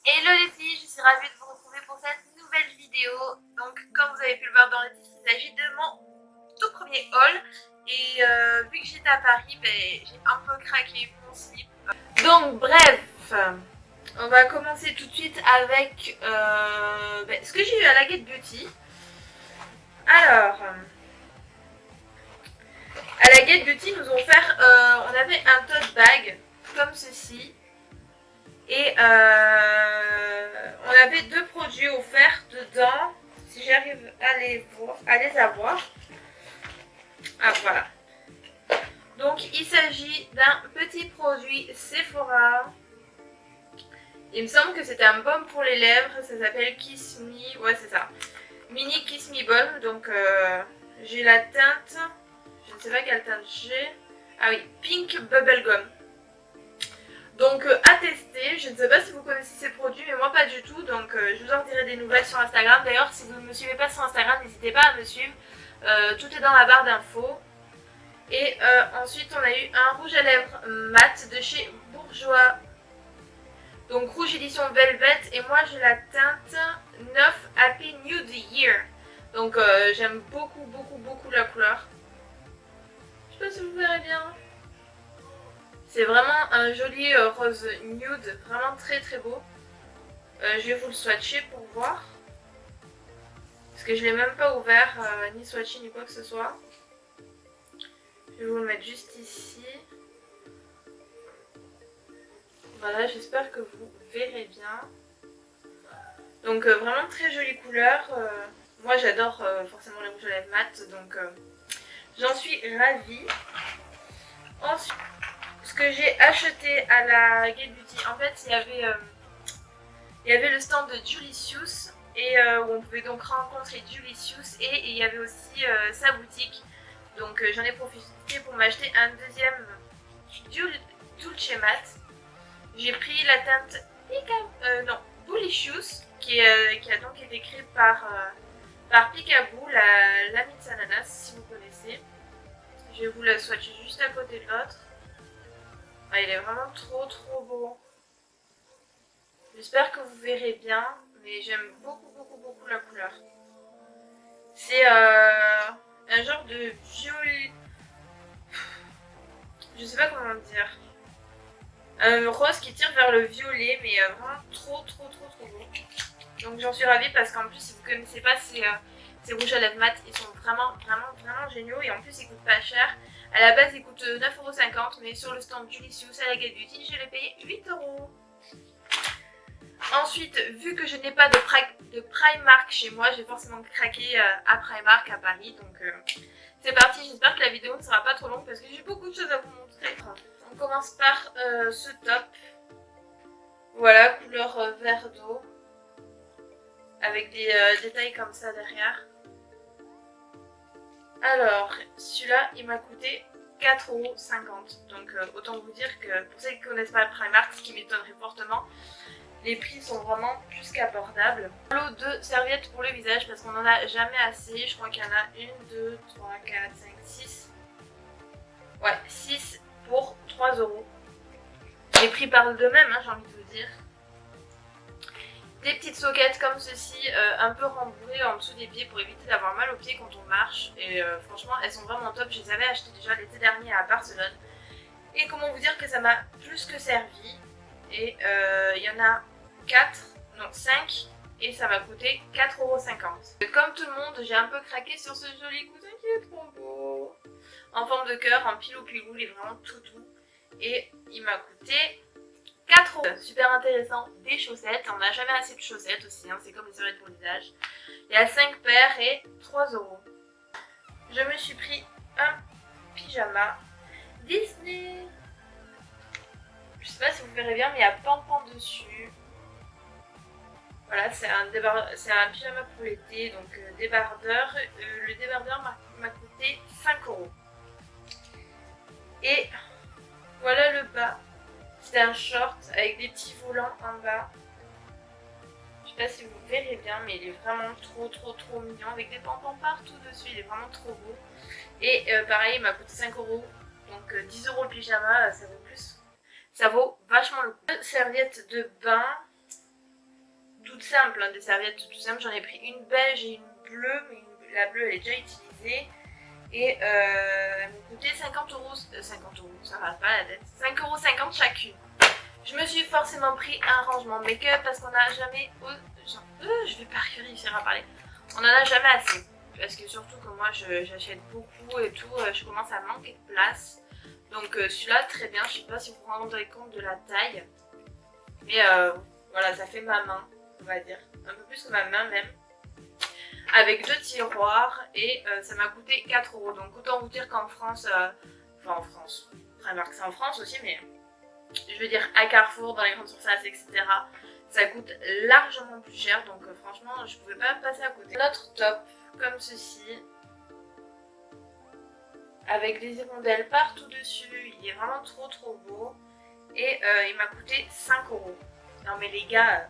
Hello les filles, je suis ravie de vous retrouver pour cette nouvelle vidéo. Donc comme vous avez pu le voir dans le titre, il s'agit de mon tout premier haul. Et vu que j'étais à Paris, j'ai un peu craqué mon slip. Donc bref, on va commencer tout de suite avec ce que j'ai eu à la Get Beauty. Alors, à la Get Beauty, nous ont offert, on avait un tote bag comme ceci. Et on avait deux produits offerts dedans, si j'arrive à les avoir. Ah voilà. Donc il s'agit d'un petit produit Sephora. Il me semble que c'était un baume pour les lèvres, ça s'appelle Kiss Me, ouais c'est ça. Mini Kiss Me Balm, donc j'ai la teinte, je ne sais pas quelle teinte j'ai. Ah oui, Pink Bubblegum. Donc à tester, je ne sais pas si vous connaissez ces produits, mais moi pas du tout, donc je vous en dirai des nouvelles sur Instagram. D'ailleurs, si vous ne me suivez pas sur Instagram, n'hésitez pas à me suivre, tout est dans la barre d'infos. Et ensuite, on a eu un rouge à lèvres mat de chez Bourjois, donc rouge édition Velvet, et moi j'ai la teinte 9 Happy Nude Year. Donc j'aime beaucoup la couleur. Je sais pas si vous verrez bien. C'est vraiment un joli rose nude, vraiment très beau. Je vais vous le swatcher pour voir. Parce que je l'ai même pas ouvert, ni swatché ni quoi que ce soit. Je vais vous le mettre juste ici. Voilà, j'espère que vous verrez bien. Donc vraiment très jolie couleur. Moi j'adore forcément les rouges à lèvres mat, donc j'en suis ravie. Ensuite, ce que j'ai acheté à la Get Beauty, en fait il y avait le stand de Julicious et où on pouvait donc rencontrer Julicious, et il y avait aussi sa boutique. Donc j'en ai profité pour m'acheter un deuxième Dulce Mat. J'ai pris la teinte Boolicious qui a donc été créée par Peekaboo, la Mint Ananas, si vous connaissez. Je vais vous la swatcher juste à côté de l'autre. Ah, il est vraiment trop beau. J'espère que vous verrez bien, mais j'aime beaucoup la couleur. C'est un genre de violet. Je sais pas comment dire. Un rose qui tire vers le violet, mais vraiment trop beau. Donc j'en suis ravie parce qu'en plus, si vous connaissez pas ces rouges à lèvres mat, ils sont vraiment géniaux, et en plus ils coûtent pas cher. À la base ils coûtent 9,50 €, mais sur le stand Julicious à la Get Beauty, je l'ai payé 8 €. Ensuite, vu que je n'ai pas de Primark chez moi, j'ai forcément craqué à Primark à Paris. Donc c'est parti, j'espère que la vidéo ne sera pas trop longue parce que j'ai beaucoup de choses à vous montrer. On commence par ce top. Voilà, couleur vert d'eau. Avec des détails comme ça derrière. Alors, celui-là, il m'a coûté 4,50 €. Donc autant vous dire que pour ceux qui ne connaissent pas le Primark, ce qui m'étonnerait fortement, les prix sont vraiment plus qu'abordables. Un lot de serviettes pour le visage parce qu'on n'en a jamais assez. Je crois qu'il y en a 1, 2, 3, 4, 5, 6. Ouais, 6 pour 3 €. Les prix parlent d'eux-mêmes, hein, j'ai envie de vous dire. Des petites soquettes comme ceci, un peu rembourrées en dessous des pieds pour éviter d'avoir mal aux pieds quand on marche. Et franchement, elles sont vraiment top. Je les avais achetées déjà l'été dernier à Barcelone. Et comment vous dire que ça m'a plus que servi. Et il y en a 5, et ça m'a coûté 4,50 €. Comme tout le monde, j'ai un peu craqué sur ce joli coussin qui est trop beau. En forme de cœur, en pilou-pilou, il est vraiment tout doux. Et il m'a coûté 4 €. Super intéressant, des chaussettes. On n'a jamais assez de chaussettes aussi, hein, c'est comme les serviettes pour le visage. Il y a 5 paires et 3 €. Je me suis pris un pyjama Disney. Je sais pas si vous verrez bien, mais il y a Pan dessus. Voilà, c'est un pyjama pour l'été, donc débardeur. Le débardeur m'a coûté 5 €. Et voilà le bas. C'est un short avec des petits volants en bas. Je sais pas si vous verrez bien, mais il est vraiment trop mignon, avec des pompons partout dessus. Il est vraiment trop beau. Et pareil, il m'a coûté 5 €. Donc 10 € le pyjama, ça vaut vachement le coup. Serviette de bain. toutes simples, hein, des serviettes tout simples. J'en ai pris une beige et une bleue, mais la bleue elle est déjà utilisée. Et elle m'a coûté 50 euros, 50 euros, ça va pas la tête, 5,50 € chacune. Je me suis forcément pris un rangement de make-up parce qu'on n'a jamais, je vais pas réussir à parler, on en a jamais assez. Parce que surtout que moi j'achète beaucoup et tout, je commence à manquer de place. Donc celui-là très bien, je sais pas si vous vous rendez compte de la taille. Mais voilà, ça fait ma main, on va dire, un peu plus que ma main même. Avec 2 tiroirs et ça m'a coûté 4 €. Donc autant vous dire qu'en France, enfin en France, Primark c'est en France aussi, mais je veux dire à Carrefour, dans les grandes surfaces, etc. Ça coûte largement plus cher, donc franchement je pouvais pas passer à côté. Notre top, comme ceci, avec les hirondelles partout dessus, il est vraiment trop beau. Et il m'a coûté 5 €. Non mais les gars,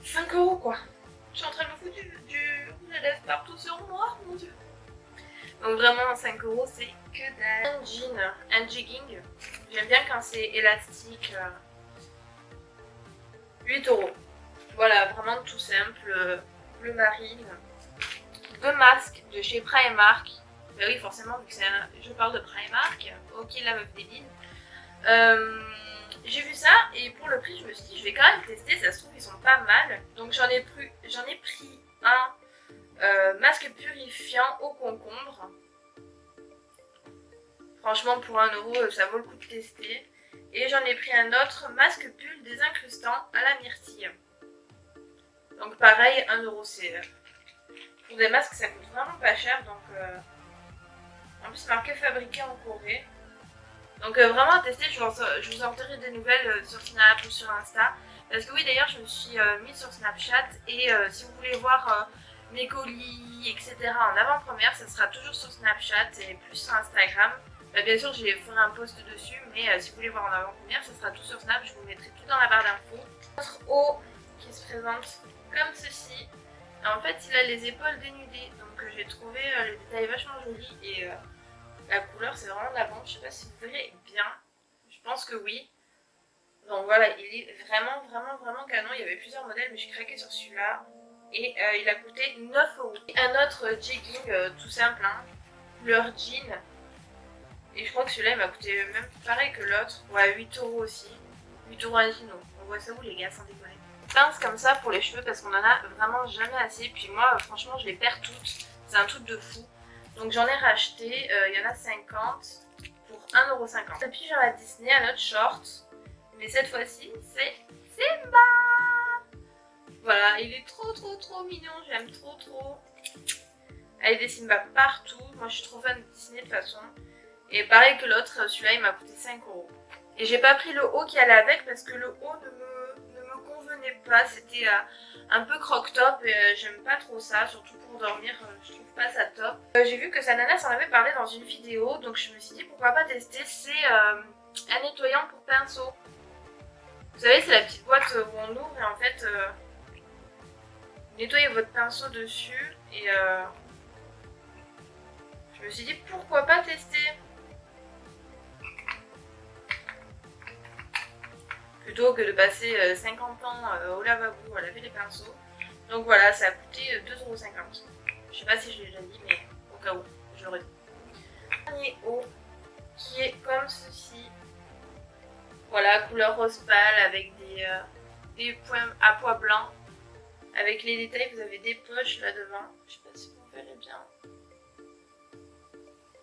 5 € quoi. Je suis en train de me foutre du rouge à lèvres partout sur moi, mon dieu. Donc vraiment 5 € c'est que dalle. Un jean, un jegging. J'aime bien quand c'est élastique. 8 €. Voilà, vraiment tout simple. Bleu marine. 2 masques de chez Primark. Bah oui forcément vu que je parle de Primark. Ok la meuf débile. J'ai vu ça et pour le prix je me suis dit je vais quand même tester, ça se trouve ils sont pas mal. Donc j'en ai pris un masque purifiant au concombre. Franchement pour 1 € ça vaut le coup de tester. Et j'en ai pris un autre masque pull désincrustant à la myrtille. Donc pareil 1 €, c'est pour des masques ça coûte vraiment pas cher. Donc en plus marqué fabriqué en Corée. Donc vraiment à tester, je vous en dirai des nouvelles sur Snap ou sur Insta. Parce que oui d'ailleurs je me suis mise sur Snapchat et si vous voulez voir mes colis etc. en avant-première, ça sera toujours sur Snapchat et plus sur Instagram. Bah, bien sûr je ferai un post dessus, mais si vous voulez voir en avant-première, ça sera tout sur Snap, je vous mettrai tout dans la barre d'infos. Notre haut qui se présente comme ceci. En fait il a les épaules dénudées, donc j'ai trouvé le détail vachement joli et la couleur c'est vraiment de la bombe, je sais pas si vous verrez bien, je pense que oui. Donc voilà, il est vraiment canon, il y avait plusieurs modèles mais j'ai craqué sur celui-là. Et il a coûté 9 €. Un autre jegging tout simple, hein, couleur jean. Et je crois que celui-là il m'a coûté même pareil que l'autre, ouais 8 € aussi. 8 € un jean, on voit ça où les gars, sans déconner. Pince comme ça pour les cheveux parce qu'on en a vraiment jamais assez, puis moi franchement je les perds toutes, c'est un truc de fou. Donc j'en ai racheté, il y en a 50 pour 1,50 €. Le pyjama Disney, un autre short, mais cette fois-ci c'est Simba. Voilà, il est trop mignon, j'aime trop. Avec des Simba partout, moi je suis trop fan de Disney de toute façon. Et pareil que l'autre, celui-là il m'a coûté 5 €. Et j'ai pas pris le haut qui allait avec parce que le haut ne me convenait pas, c'était un peu croque-top et j'aime pas trop ça, surtout pour dormir, je trouve pas ça top. J'ai vu que Sananas en avait parlé dans une vidéo, donc je me suis dit pourquoi pas tester, c'est un nettoyant pour pinceau. Vous savez c'est la petite boîte où on ouvre et en fait vous nettoyez votre pinceau dessus et je me suis dit pourquoi pas tester. Plutôt que de passer 50 ans au lavabo à laver les pinceaux. Donc voilà, ça a coûté 2,50 €. Je sais pas si je l'ai déjà dit, mais au cas où, je l'aurais dit. Dernier haut qui est comme ceci. Voilà, couleur rose pâle avec des points à pois blancs. Avec les détails, vous avez des poches là devant. Je sais pas si vous verrez bien.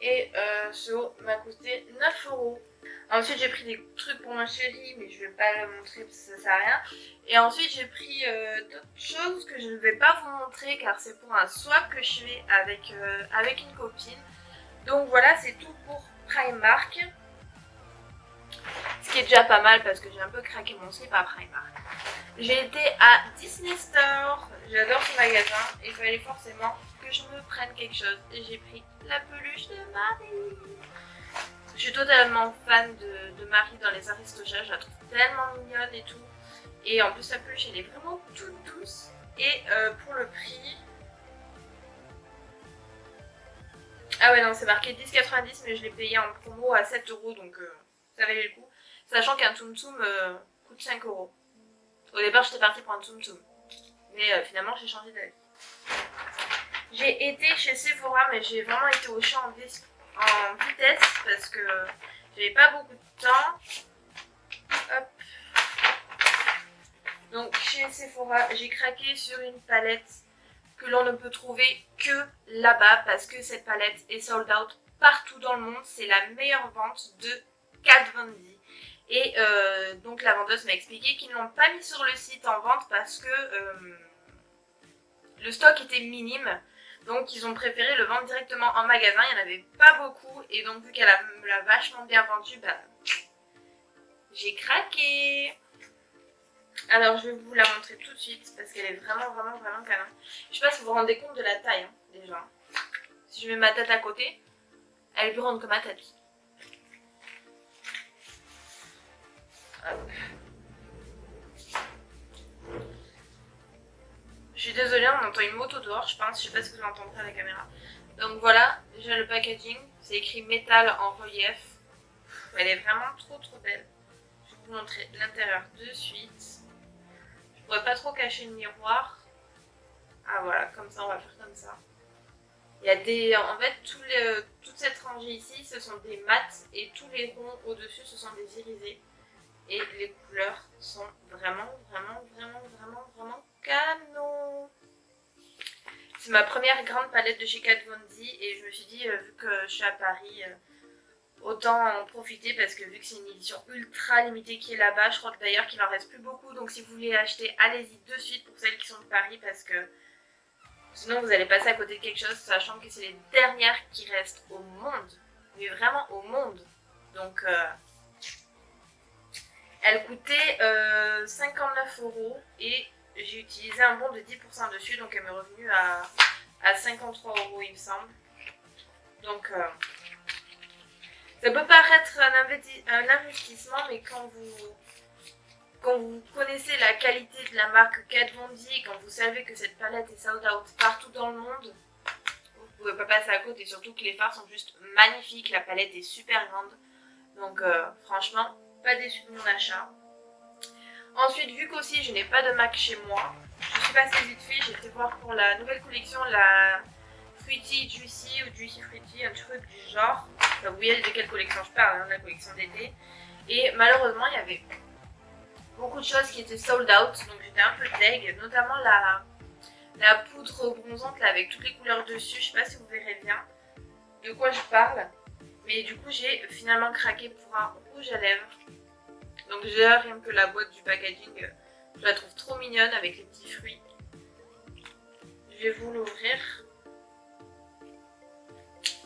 Et ce haut m'a coûté 9 €. Ensuite j'ai pris des trucs pour ma chérie, mais je vais pas le montrer parce que ça sert à rien. Et ensuite j'ai pris d'autres choses que je ne vais pas vous montrer car c'est pour un swap que je fais avec une copine. Donc voilà, c'est tout pour Primark. Ce qui est déjà pas mal parce que j'ai un peu craqué mon slip à Primark. J'ai été à Disney Store, j'adore ce magasin et il fallait forcément que je me prenne quelque chose. Et j'ai pris la peluche de Marie. Je suis totalement fan de Marie dans les Aristochats, je la trouve tellement mignonne et tout. Et en plus la peluche elle est vraiment toute douce. Et pour le prix... Ah ouais non c'est marqué 10,90 mais je l'ai payé en promo à 7 € donc ça valait le coup. Sachant qu'un Tsum Tsum coûte 5 €. Au départ j'étais partie pour un Tsum Tsum. Mais finalement j'ai changé d'avis. J'ai été chez Sephora mais j'ai vraiment été au champ en vitesse parce que j'avais pas beaucoup de temps. Hop. Donc chez Sephora j'ai craqué sur une palette que l'on ne peut trouver que là-bas parce que cette palette est sold out partout dans le monde. C'est la meilleure vente de Kat Von D. Et donc la vendeuse m'a expliqué qu'ils ne l'ont pas mis sur le site en vente parce que le stock était minime. Donc ils ont préféré le vendre directement en magasin. Il n'y en avait pas beaucoup. Et donc vu qu'elle l'a vachement bien vendu, bah, j'ai craqué. Alors je vais vous la montrer tout de suite parce qu'elle est vraiment canon. Je sais pas si vous vous rendez compte de la taille hein, déjà. Si je mets ma tête à côté, elle est plus grande que ma tête. Hop. Je suis désolée, on entend une moto dehors, je pense. Je sais pas si vous l'entendrez à la caméra. Donc voilà, déjà le packaging. C'est écrit métal en relief. Elle est vraiment trop belle. Je vais vous montrer l'intérieur de suite. Je pourrais pas trop cacher le miroir. Ah voilà, comme ça, on va faire comme ça. Il y a des... En fait, toute cette rangée ici, ce sont des mats. Et tous les ronds au-dessus, ce sont des irisés. Et les couleurs sont vraiment canon. C'est ma première grande palette de chez Kat Von D et je me suis dit, vu que je suis à Paris, autant en profiter parce que vu que c'est une édition ultra limitée qui est là-bas, je crois que d'ailleurs qu'il en reste plus beaucoup. Donc si vous voulez acheter, allez-y de suite pour celles qui sont de Paris parce que sinon vous allez passer à côté de quelque chose, sachant que c'est les dernières qui restent au monde. Mais vraiment au monde. Donc... elle coûtait 59 € et j'ai utilisé un bon de 10% dessus, donc elle m'est revenue à 53 € il me semble. Donc ça peut paraître un investissement, mais quand vous connaissez la qualité de la marque Kat Von D, quand vous savez que cette palette est sold out partout dans le monde, vous ne pouvez pas passer à côté, surtout que les fards sont juste magnifiques, la palette est super grande. Donc franchement, pas déçue de mon achat. Ensuite, vu qu'aussi je n'ai pas de MAC chez moi, je suis passée vite fait, j'ai été voir pour la nouvelle collection, la Fruity Juicy ou Juicy Fruity, un truc du genre. Enfin, vous voyez de quelle collection je parle, hein, la collection d'été. Et malheureusement, il y avait beaucoup de choses qui étaient sold out, donc j'étais un peu deg, notamment la poudre bronzante là, avec toutes les couleurs dessus. Je sais pas si vous verrez bien de quoi je parle. Mais du coup, j'ai finalement craqué pour un rouge à lèvres. Donc déjà, rien que la boîte du packaging, je la trouve trop mignonne avec les petits fruits. Je vais vous l'ouvrir.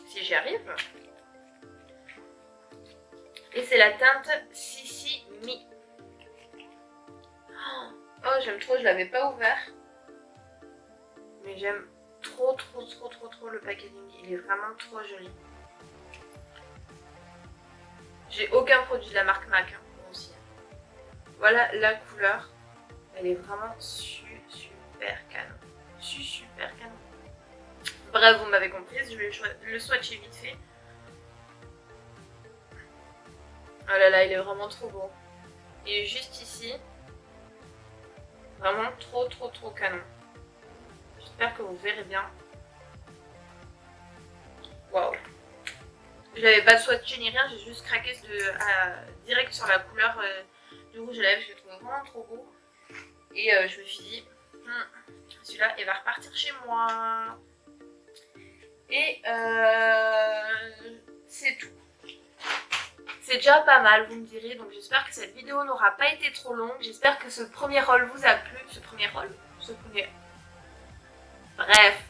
Si j'y arrive. Et c'est la teinte Sissi Mi. Oh, j'aime trop, je l'avais pas ouvert. Mais j'aime trop le packaging. Il est vraiment trop joli. J'ai aucun produit de la marque MAC hein, aussi. Voilà la couleur. Elle est vraiment super canon. Super canon. Bref, vous m'avez compris, je vais le swatcher vite fait. Oh là là, il est vraiment trop beau. Il est juste ici. Vraiment trop canon. J'espère que vous verrez bien. Waouh. Je n'avais pas swatché ni rien, j'ai juste craqué direct sur la couleur du rouge à lèvres. Je le trouve vraiment trop beau. Et je me suis dit, celui-là, il va repartir chez moi. Et c'est tout. C'est déjà pas mal, vous me direz. Donc j'espère que cette vidéo n'aura pas été trop longue. J'espère que ce premier haul vous a plu. Bref.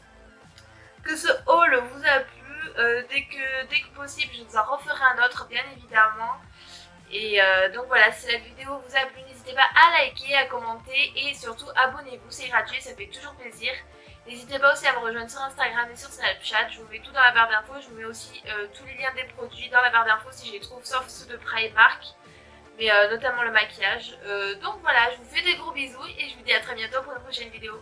Que ce haul vous a plu. Dès que possible, je vous en referai un autre, bien évidemment. Et donc voilà, si la vidéo vous a plu, n'hésitez pas à liker, à commenter et surtout abonnez-vous, c'est gratuit, ça fait toujours plaisir. N'hésitez pas aussi à me rejoindre sur Instagram et sur Snapchat, je vous mets tout dans la barre d'infos, je vous mets aussi tous les liens des produits dans la barre d'infos si je les trouve, sauf ceux de Primark, mais notamment le maquillage. Donc voilà, je vous fais des gros bisous et je vous dis à très bientôt pour une prochaine vidéo.